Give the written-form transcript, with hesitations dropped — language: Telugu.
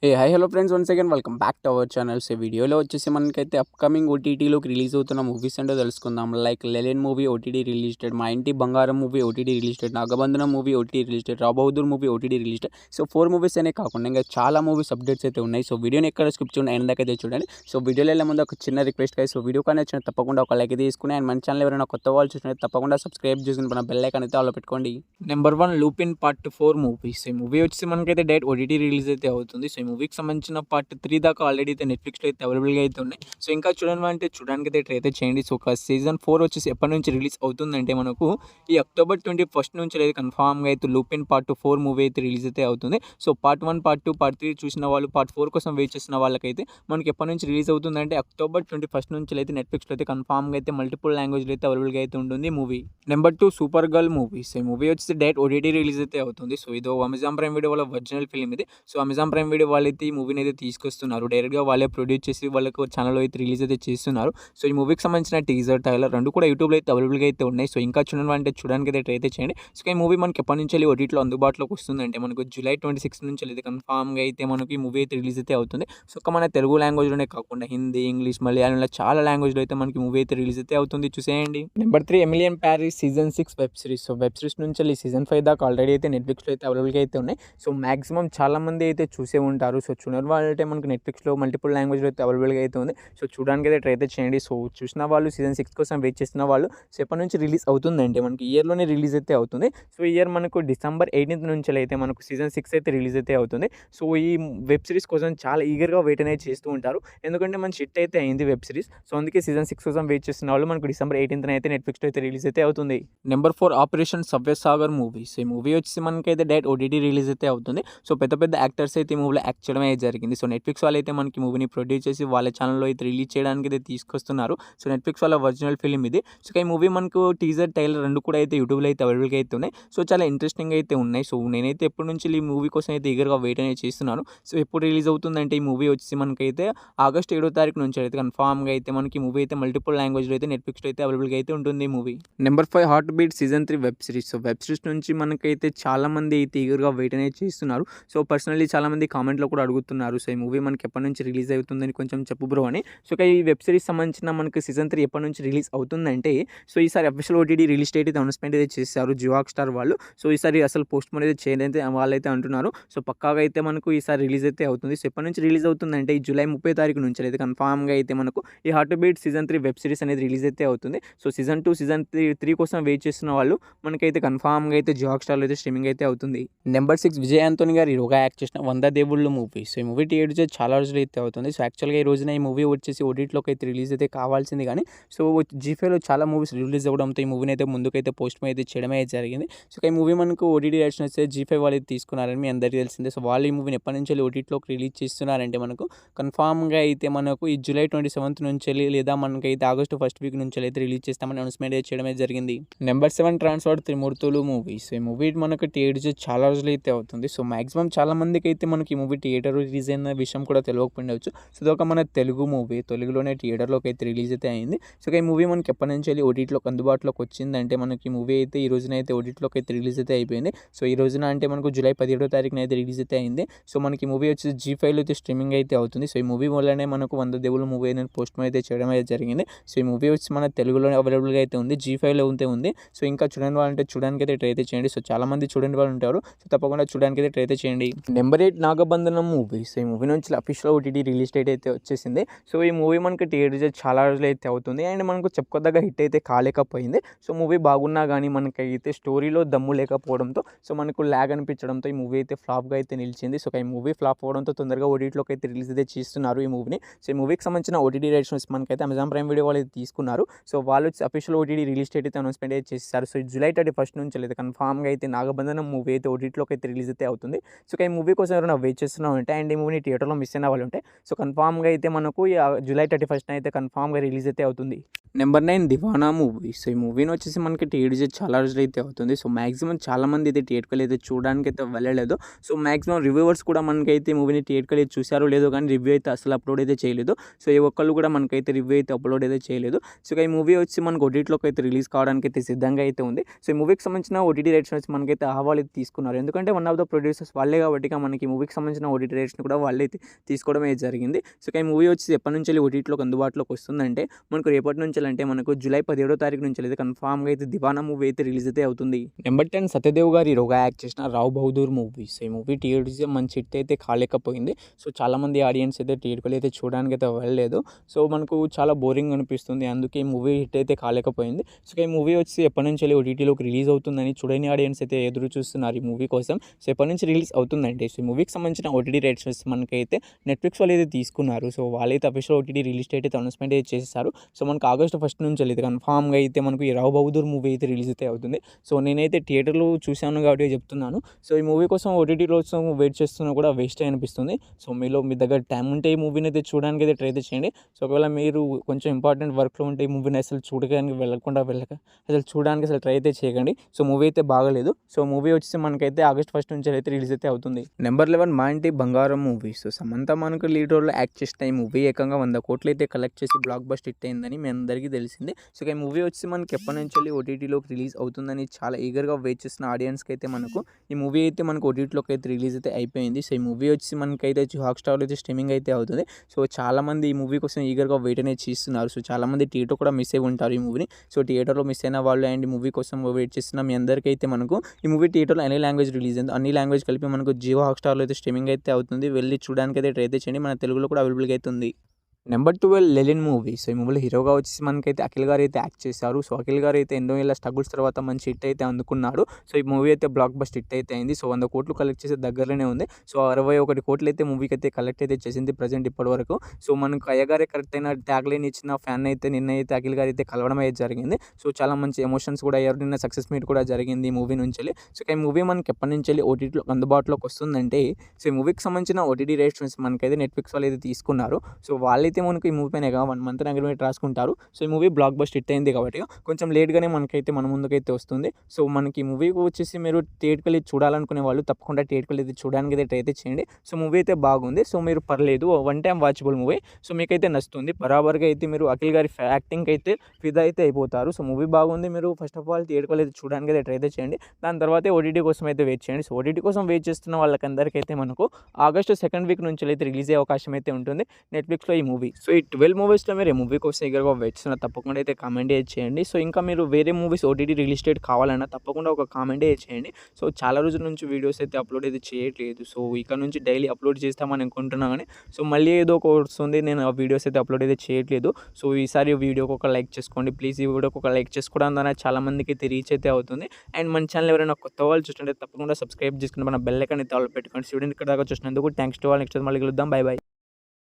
Hi hello friends, once again welcome back to our channel. So వీడియోలో వచ్చేసి మనకైతే అప్కమింగ్ ఓటీటీలోకి రిలీజ్ అవుతున్న మూవీస్ ఏంటో తెలుసుకుందాం. లైక్ లెలెన్ movie OTT released, Maa Inti Bangaram movie OTT released, Nagabandhanam movie OTT released, రాబౌదూర్ movie OTT released. So 4 movies అనే కాకుండా ఇంకా చాలా మూవీస్ అప్డేట్స్ అయితే ఉన్నాయి. సో వీడియోని ఎక్కడ స్కిప్ చేయండి, ఎందాకైతే చూడండి. సో వీడియోలో వెళ్ళే ముందు ఒక చిన్న రిక్వెస్ట్ కదా. సో వీడియో కానీ నచ్చిన తప్పకుండా ఒక లైక్ తీసుకుని, అండ్ మన ఛానల్ ఎవరైనా కొత్త వాళ్ళు చూసినట్టు తప్పకుండా సబ్స్క్రైబ్ చేసుకుని మన బెల్ ఐకాన్ అయితే ఆలో పెట్టుకోండి. Number 1 Lupin part 4 movies. ఈ మూవీ వచ్చి మనకైతే డైరెక్ట్ ఓటీటీ రిలీజ్ అయితే అవుతుంది. సో ఈ మూవీకి సంబంధించిన పార్ట్ 3 దాకా ఆల్రెడీ అయితే నెట్ఫ్లిక్స్లో అయితే అవైలబుల్గా అయితే ఉన్నాయి. సో ఇంకా చూడాలంటే చూడడానికి అయితే ట్రై అయితే చేయండి. సో ఒక సీజన్ 4 వచ్చేసి ఎప్పటి నుంచి రిలీజ్ అవుతుందంటే మనకు ఈ అక్టోబర్ 21 నుంచి అయితే కన్ఫామ్గా అయితే లూపిన్ పార్ట్ 4 మూవీ అయితే రిలీజ్ అయితే అవుతుంది. సో పార్ట్ 1, పార్ట్ 2, పార్ట్ 3 చూసిన వాళ్ళు పార్ట్ 4 కోసం వెయిట్ చేసిన వాళ్ళకైతే మనకి ఎప్పటి నుంచి రిలీజ్ అవుతుందంటే అక్టోబర్ 21 నుంచి అయితే నెట్ఫ్లిక్స్లో అయితే కన్ఫామ్గా అయితే మల్టిపుల్ లాంగ్వేజ్లో అయితే అవైలబుల్గా అయితే ఉంటుంది movie. Number 2 super girl movies. ఈ మూవీ వచ్చేసి డైరెక్ట్ ఓటీటీ రిలీజ్ అయితే అవుతుంది. సో ఇది అమెజాన్ ప్రైమ్ వీడియో వాళ్ళ ఒరిజినల్ ఫిల్మ్ ఇది. సో అమెజాన్ ప్రైమ్ వీడియో వాళ్ళైతే ఈ మూవీని అయితే తీసుకొస్తున్నారు. డైరెక్ట్గా వాళ్ళే ప్రొడ్యూస్ చేసి వాళ్ళకు ఛానల్లో అయితే రిలీజ్ అయితే చేస్తున్నారు. సో ఈ మూవీకి సంబంధించిన టీజర్, ట్రైలర్ రెండు కూడా యూట్యూబ్లో అయితే అవైలబుల్గా అయితే ఉన్నాయి. సో ఇంకా చూడాలంటే చూడడానికి అయితే ట్రై అయితే చేయండి. సో ఈ మూవీ మనకి ఎప్పటి నుంచి ఓటీటీలో అందుబాటులోకి వస్తుందంటే మనకు జూలై 26 నుంచి అయితే కన్ఫామ్గా అయితే మనకి ఈ మూవీ అయితే రిలీజ్ అయితే అవుతుంది. సో ఒక మన తెలుగు లాంగ్వేజ్లోనే కాకుండా హిందీ, ఇంగ్లీష్, మలయాళంలో చాలా లాంగ్వేజ్లో అయితే మనకి మూవీ అయితే రిలీజ్ అయితే అవుతుంది. చూసేయండి. Number 3 Emily in Paris season 6 web series. So web series నుంచి సీజన్ 5 దాకా ఆల్రెడీ అయితే నెట్ఫ్లిక్స్లో అయితే అవైలబుల్గా అయితే ఉన్నాయి. సో మాక్సిమం చాలా మంది అయితే చూసే ఉంటారు. సో చూడని వాళ్ళంటే మనకి నెట్ఫ్లిక్స్లో మల్టిపుల్ లాంగ్వేజ్లో అయితే అవైలబుల్గా అయితే ఉంది. సో చూడడానికి అయితే ట్రై అయితే చేయండి. సో చూసిన వాళ్ళు సీజన్ 6 కోసం వెయిట్ చేస్తున్న వాళ్ళు సో ఎప్పటి నుంచి రిలీజ్ అవుతుందంటే మనకి ఇయర్లోనే రిలీజ్ అయితే అవుతుంది. సో ఇయర్ మనకు డిసెంబర్ 18 నుంచి అయితే మనకు సీజన్ 6 అయితే రిలీజ్ అయితే అవుతుంది. సో ఈ వెబ్ సిరీస్ కోసం చాలా ఈగర్గా వెయిట్ అనేది చేస్తూ ఉంటారు. ఎందుకంటే మంచి హిట్ అయితే అయింది వెబ్ సిరీస్. సో అందుకే సీజన్ 6 కోసం వెయిట్ చేస్తున్న వాళ్ళు మనకు డిసెంబర్ 18 అయితే నెట్ఫ్లిక్స్లో అయితే రిలీజ్ అయితే అవుతుంది. Number 4 operation Savyasagar movies. ఈ మూవీ వచ్చి మనకైతే డైరెక్ట్ ఓటీటీ రిలీజ్ అయితే అవుతుంది. సో పెద్ద పెద్ద యాక్టర్స్ అయితే ఈ మూవీలో యాక్ట్ చేయడం అయితే జరిగింది. సో నెట్ఫ్లిక్స్ వాళ్ళు అయితే మనకి మూవీని ప్రొడ్యూస్ చేసి వాళ్ళ ఛానల్లో అయితే రిలీజ్ చేయడానికి అయితే తీసుకొస్తున్నారు. సో నెట్ఫ్లిక్స్ వాళ్ళ ఒరిజినల్ ఫిల్మ్ ఇది. సో ఈ మూవీ మనకు టీజర్, ట్రైలర్ రెండు కూడా అయితే యూట్యూబ్లో అయితే అవైలబుల్గా అయితే ఉన్నాయి. సో చాలా ఇంట్రెస్టింగ్ అయితే ఉన్నాయి. సో నేనైతే ఎప్పటి నుంచి ఈ మూవీ కోసం అయితే ఈగర్గా వెయిట్ అనేది చేస్తున్నాను. సో ఎప్పుడు రిలీజ్ అవుతుందంటే ఈ మూవీ వచ్చి మనకైతే ఆగస్ట్ 7వ తారీఖు నుంచి అయితే కన్ఫామ్గా అయితే మనకి మూవీ అయితే మల్టిపుల్ లాంగ్వేజ్లో అయితే నెట్ఫ్లిక్స్లో అయితే అవైలబుల్గా అయితే ఉంటుంది ఈ movie. Number 5 heart beat season 3 web series. So web series నుంచి మనకైతే చాలా మంది అయితే ఈగర్గా వెయిట్ అనేది చేస్తున్నారు. సో పర్సనల్లీ చాలా మంది కామెంట్లో కూడా అడుగుతున్నారు. సో ఈ మూవీ మనకి ఎప్పటి నుంచి రిలీజ్ అవుతుందని కొంచెం చెప్పు బ్రో అని. సో ఈ వెబ్ సిరీస్ సంబంధించిన మనకి సీజన్ 3 ఎప్పటి నుంచి రిలీజ్ అవుతుందంటే సో ఈసారి అఫీషియల్ ఓటీటీ రిలీజ్ డేట్ అయితే అనౌన్స్మెంట్ అయితే చేశారు జియో హాట్‌స్టార్ వాళ్ళు. సో ఈసారి అసలు పోస్ట్ పోన్ అయితే చేయలేదని వాళ్ళైతే అంటున్నారు. సో పక్కాగా అయితే మనకు ఈసారి రిలీజ్ అయితే అవుతుంది. సో ఎప్పటి నుంచి రిలీజ్ అవుతుందంటే ఈ జూలై 30 తారీఖు నుంచి అయితే కన్ఫామ్గా అయితే మనకు ఈ heart beat season 3 web series అనేది రిలీజ్ అయితే అవుతుంది. సో సీజన్ 2, సీజన్ 3 కోసం వెయిట్ చేస్తున్న వాళ్ళు మనకైతే కన్ఫామ్గా అయితే జియో హాట్‌స్టార్లో అయితే స్ట్రీమింగ్ అయితే అవుతుంది. నెంబర్ 6 విజయ్ ఆంటోనీ గారు హీరోగా యాక్ట్ చేసిన 100 దేవుళ్ళు మూవీ. సో ఈ మూవీ థియేటర్స్ చాలా రోజులు అయితే అవుతుంది. సో యాక్చువల్గా ఈ రోజున ఈ మూవీ వచ్చేసి ఓటీటీలోకి అయితే రిలీజ్ అయితే కావాల్సింది కానీ సో జీ5లో చాలా మూవీస్ రిలీజ్ అవ్వడంతో ఈ మూవీని అయితే ముందుకైతే పోస్ట్ అయితే చేయడమే అయితే జరిగింది. సో ఈ మూవీ మనకు ఓటీటీ రైట్స్ వస్తే జీ5 వాళ్ళు అయితే తీసుకున్నారని మీ అందరికీ తెలిసిందే. సో వాళ్ళు ఈ మూవీని ఎప్పటి నుంచి ఓటీటీలోకి రిలీజ్ చేస్తున్నారంటే మనకు కన్ఫామ్గా అయితే మనకు ఈ జూలై 27 నుంచి లేదా మనకైతే ఆగస్టు 1st వీక్ నుంచి అయితే రిలీజ్ చేస్తామని అనౌన్స్మెంట్ అయితే చేయడం అయితే జరిగింది. నెంబర్ 7 ట్రాన్స్ఫర్ త్రిమూర్తులు మూవీ. సో ఈ మూవీ మనకు థియేటర్స్ చాలా రోజులు అయితే అవుతుంది. సో మాక్సిమం చాలా మందికి అయితే మనకి ఈ మూవీ థియేటర్ రిలీజ్ అయిన విషయం కూడా తెలియకపోవచ్చు. సో ఇది ఒక మన తెలుగు మూవీ, తెలుగులోనే థియేటర్లోకి అయితే రిలీజ్ అయితే అయింది. సో ఈ మూవీ మనకి ఎప్పటి నుంచి ఓటీటీలోకి అందుబాటులోకి వచ్చిందంటే మనకి ఈ మూవీ అయితే ఈ రోజున అయితే ఓటీటీలోకి అయితే రిలీజ్ అయితే అయిపోయింది. సో ఈ రోజున అంటే మనకు జూలై 17వ తారీఖున అయితే రిలీజ్ అయితే అయింది. సో మనకి మూవీ వచ్చి జీ5లో అయితే స్ట్రీమింగ్ అయితే అవుతుంది. సో ఈ మూవీ వల్లనే మనకు 100 దేవుళ్ళ మూవీ అనేది పోస్ట్ అయితే చేయడం అయితే జరిగింది. సో ఈ మూవీ వచ్చి మన తెలుగులో అవైలబుల్గా అయితే ఉంది, జీ5లో ఉంది. సో ఇంకా చూడని వాళ్ళంటే చూడడానికి అయితే ట్రై అయితే చేయండి. సో చాలా మంది చూడని వాళ్ళు ఉంటారు. సో తప్పకుండా చూడడానికి అయితే ట్రై అయితే చేయండి. Number 8 Nagabandhanam movie. సో ఈ మూవీ నుంచి అఫీషియల్ ఓటీటీ రిలీజ్ డేట్ అయితే వచ్చేసింది. సో ఈ మూవీ మనకి థియేటర్స్ చాలా రోజులు అయితే అవుతుంది అండ్ మనకు చెప్పుకోదగ్గ హిట్ అయితే కాలేకపోయింది. సో మూవీ బాగున్నా కానీ మనకైతే స్టోరీలో దమ్ము లేకపోవడంతో సో మనకు ల్యాగ్ అనిపించడంతో ఈ మూవీ అయితే ఫ్లాప్గా అయితే నిలిచింది. సో ఈ మూవీ ఫ్లాప్ అవ్వడంతో తొందరగా ఓటీటీలోకి అయితే రిలీజ్ అయితే చేస్తున్నారు ఈ మూవీని. సో ఈ మూవీకి సంబంధించిన ఓటీటీ రైట్స్ మనకైతే అమెజాన్ ప్రైమ్ వీడియో వాళ్ళు అయితే తీసుకున్నారు. సో వాళ్ళు అఫీషియల్ ఓటీటీ రిలీజ్ డేట్ అయితే అనౌన్స్మెంట్ అయితే చేస్తారు. సో జూలై 31 నుంచి అయితే కన్ఫామ్గా అయితే నాగబంధనం మూవీ అయితే ఓటీటీలోకి అయితే రిలీజ్ అయితే అవుతుంది. సో ఈ మూవీ కోసం ఎవరైనా వెయిట్ చేస్తున్నాం అంటే అండ్ ఈ మూవీని థియేటర్లో మిస్ అయిన వాళ్ళు ఉంటే సో కన్ఫామ్గా అయితే మనకు జూలై 31 అయితే కన్ఫామ్గా రిలీజ్ అయితే అవుతుంది. నెంబర్ 9 'దివానా' మూవీ. సో, ఈ మూవీని వచ్చేసి మనకి టీడీజీ చాలా రోజులైతే అవుతుంది. సో, మాక్సిమం చాలామంది అయితే థియేటర్‌కెళ్ళి అయితే చూడడానికైతే వెళ్ళలేదు. సో, మాక్సిమం రివ్యూవర్స్ కూడా మనకైతే మూవీని థియేటర్‌కెళ్ళి చూసారో లేదో కానీ రివ్యూ అయితే అసలు అప్లోడ్ అయితే చేయలేదు. సో, ఏ ఒక్కళ్ళు కూడా మనకైతే రివ్యూ అయితే అప్లోడ్ అయితే చేయలేదు. సో, ఈ మూవీ వచ్చి మనకు ఓటీటీలోకి అయితే రిలీజ్ కావడానికైతే సిద్ధంగా అయితే ఉంది. సో, ఈ మూవీకి సంబంధించిన ఓటీటీ రైట్స్ వచ్చి మనకైతే ఆహ్వాలు అయితే తీసుకున్నారు. ఎందుకంటే వన్ ఆఫ్ ద ప్రొడ్యూసర్స్ వాళ్ళే కాబట్టి మనకి ఈ మూవీకి సంబంధించిన ఓటీటీ రైట్స్‌ని కూడా వాళ్ళే తీసుకోవడం అయితే జరిగింది. సో, ఈ మూవీ వచ్చి ఎప్పటి నుంచి ఓటీటీలోకి అందుబాటులోకి వస్తుందంటే మనకు రేపటి నుంచి అంటే మనకు జూలై 17వ తారీఖు నుంచి అయితే కన్ఫామ్‌గా అయితే 'దివానా' మూవీ అయితే రిలీజ్ అయితే అవుతుంది. నెంబర్ 10 సత్యదేవ్ గారు హీరోగా యాక్ట్ చేసిన 'రావ్ బహదూర్' మూవీ. సో, ఈ మూవీ థియేటర్స్ మంచి హిట్ అయితే కాలేకపోయింది. సో, చాలామంది ఆడియన్స్ అయితే థియేటర్‌కి అయితే చూడడానికి అయితే వెళ్ళలేదు. సో, మనకు చాలా బోరింగ్ అనిపిస్తుంది. అందుకే ఈ మూవీ హిట్ అయితే కాలేకపోయింది. సో, ఈ మూవీ వచ్చి ఎప్పటి నుంచి ఓటీటీలోకి రిలీజ్ అవుతుందని చూడని ఆడియన్స్ అయితే ఎదురు చూస్తున్నారు ఈ మూవీ కోసం. సో, ఎప్పటి నుంచి రిలీజ్ అవుతుందంటే సో, ఈ మూవీకి సంబంధించిన ఓటీటీ రైట్స్ మనకైతే నెట్‌ఫ్లిక్స్ వాళ్ళు అయితే తీసుకున్నారు. సో, వాళ్ళైతే అఫీషియల్ ఓటీటీ రిలీజ్ డేట్ అయితే అనౌన్స్‌మెంట్ అయితే చేసేసారు. సో, మనకు ఆగస్ట్ 1 నుంచి అయితే కన్ఫామ్‌గా అయితే మనకు ఈ 'రావ్ బహదూర్' మూవీ అయితే రిలీజ్ అయితే అవుతుంది. సో, నేనైతే థియేటర్‌లో చూశాను కాబట్టి చెప్తున్నాను. సో, ఈ మూవీ కోసం ఓటీటీ కోసం వెయిట్ చేస్తున్నా కూడా వేస్టే అనిపిస్తుంది. సో, మీ దగ్గర టైం ఉంటే ఈ మూవీని అయితే చూడడానికి అయితే ట్రై అయితే చేయండి. సో, ఒకవేళ మీరు కొంచెం ఇంపార్టెంట్ వర్క్‌లో ఉంటే ఈ మూవీని అసలు చూడడానికి వెళ్ళక అసలు చూడడానికి అసలు ట్రై అయితే చేయకండి. సో, మూవీ అయితే బాగలేదు. సో, మూవీ వచ్చేసి మనకైతే ఆగస్ట్ 1 నుంచి అయితే రిలీజ్ అయితే అవుతుంది. నెంబర్ 11 మా ఇంటి బంగారం మూవీ. సో, సమంత మనకు లీడ్ రోల్‌లో యాక్ట్ చేసిన ఈ మూవీ ఏకంగా 100 కోట్లు అయితే కలెక్ట్ చేసి బ్లాక్ బస్టర్ హిట్ అయిందని మీ అందరికీ తెలిసిందే. సో, ఈ మూవీ వచ్చి మనకి ఎప్పటి నుంచి ఓటీటీలోకి రిలీజ్ అవుతుందని చాలా ఈగర్‌గా వెయిట్ చేస్తున్న ఆడియన్స్‌కి అయితే మనకు ఈ మూవీ అయితే మనకు ఓటీటీలోకి అయితే రిలీజ్ అయితే అయిపోయింది. సో, ఈ మూవీ వచ్చి మనకైతే హాట్‌స్టార్‌లో అయితే స్ట్రీమింగ్ అయితే అవుతుంది. సో, చాలామంది ఈ మూవీ కోసం ఈగర్‌గా వెయిట్ అనేది చేస్తున్నారు. సో, చాలామంది థియేటర్ కూడా మిస్ అయి ఉంటారు ఈ మూవీని. సో, థియేటర్‌లో మిస్ అయిన వాళ్ళు అండ్ ఈ మూవీ కోసం వెయిట్ చేస్తున్న మీ అందరికీ అయితే మనకు ఈ మూవీ థియేటర్‌లో ఎనీ లాంగ్వేజ్ రిలీజ్ అయింది. అన్ని లాంగ్వేజ్ కలిపి మనకు జియో హాట్‌స్టార్‌లో అయితే స్ట్రీమింగ్ అయితే అవుతుంది. వెళ్ళి చూడడానికి అయితే ట్రై అయితే చేయండి. మన తెలుగులో కూడా అవైలబుల్‌గా అయితే ఉంది. Number 12 లెలిన్ movie. సో, ఈ మూవీలో హీరోగా వచ్చేసి మనకైతే అఖిల్ గారు అయితే యాక్ట్ చేశారు. సో, అఖిల్ గారు అయితే ఎన్నో ఏళ్ల స్ట్రగుల్స్ తర్వాత మంచి హిట్ అయితే అందుకున్నాడు. సో, ఈ మూవీ అయితే బ్లాక్ బస్టర్ హిట్ అయితే అయింది. సో, 100 కోట్లు కలెక్ట్ చేసే దగ్గరలోనే ఉంది. సో, 61 కోట్లు అయితే మూవీకి అయితే కలెక్ట్ అయితే చేసింది ప్రెజెంట్ ఇప్పటి వరకు. సో, మనకు అయ్యగారే కరెక్ట్ అయిన ట్యాగ్ లైన్ ఇచ్చిన ఫ్యాన్ అయితే నిన్న అయితే అఖిల్ గారు అయితే కలవడం అయితే జరిగింది. సో, చాలా మంచి ఎమోషన్స్ కూడా అయ్యారు. నిన్న సక్సెస్ మీట్ కూడా జరిగింది ఈ మూవీ నుంచి. సో, ఈ మూవీ మనకి ఎప్పటి నుంచి ఓటీటీలో అందుబాటులోకి వస్తుందంటే సో, ఈ మూవీకి సంబంధించిన ఓటీటీ రైట్స్ మనకైతే నెట్‌ఫ్లిక్స్ వాళ్ళు అయితే తీసుకున్నారు. సో, వాళ్ళైతే మనకు ఈ మూవీ పైన 1 మంత్ అగ్రిమెంట్ రాసుకుంటారు. సో, ఈ మూవీ బ్లాక్ బస్టర్ హిట్ అయింది కాబట్టి కొంచెం లేట్‌గానే మనకైతే మన ముందుకైతే వస్తుంది. సో, మనకి ఈ మూవీ వచ్చేసి మీరు థియేటర్‌కెళ్ళి చూడాలనుకునే వాళ్ళు తప్పకుండా థియేటర్‌కెళ్ళి అయితే చూడడానికి అయితే ట్రై అయితే చేయండి. సో, మూవీ అయితే బాగుంది. సో, మీరు పర్లేదు one time watchable movie. So, మీకైతే నచ్చుతుంది. బరాబర్‌గా అయితే మీరు అఖిల్ గారి యాక్టింగ్‌కి అయితే ఫిదా అయితే అయిపోతారు. సో, మూవీ బాగుంది. మీరు ఫస్ట్ ఆఫ్ ఆల్ థియేటర్‌కెళ్ళి అయితే చూడడానికి అయితే ట్రై అయితే చేయండి. దాని తర్వాతే ఓటీటీ కోసం అయితే వెయిట్ చేయండి. సో, ఓటీటీ కోసం వెయిట్ చేస్తున్న వాళ్ళకందరికైతే మనకు ఆగస్టు సెకండ్ వీక్ నుంచి అయితే రిలీజ్ అయ్యే అవకాశం అయితే ఉంటుంది నెట్‌ఫ్లిక్స్‌లో ఈ మూవీ. సో, ఈ 12 మూవీస్‌లో మీరు ఏ మూవీ కోసం ఈగర్‌గా వెయిట్ చేస్తున్నా తప్పకుండా అయితే కామెంట్ చేయండి. సో, ఇంకా మీరు వేరే మూవీస్ ఓటీటీ రిలీజ్ డేట్ కావాలన్నా తప్పకుండా ఒక కామెంట్ చేయండి. సో, చాలా రోజుల నుంచి వీడియోస్ అయితే అప్లోడ్ అయితే చేయట్లేదు. సో, ఇక నుంచి డైలీ అప్లోడ్ చేస్తామని అనుకుంటున్నా కానీ సో, మళ్ళీ ఏదో ఒక వస్తుంది. నేను ఆ వీడియోస్ అయితే అప్లోడ్ అయితే చేయట్లేదు. సో, ఈసారి వీడియోకి ఒక లైక్ చేసుకోండి ప్లీజ్. ఈ వీడియోకి ఒక లైక్ చేసుకోవడం ద్వారా చాలా మందికి అయితే రీచ్ అయితే అవుతుంది. అండ్ మన ఛానల్ ఎవరైనా కొత్త వాళ్ళు చూస్తుంటే తప్పకుండా సబ్స్క్రైబ్ చేసుకుని మన బెల్ ఐకాన్ అయితే ఆల్ పెట్టుకోండి. స్టూడెంట్ ఇక్కడ దాకా చూసినందుకు థ్యాంక్స్ టు ఆల్. నెక్స్ట్ మళ్ళీ కలుద్దాం. By by.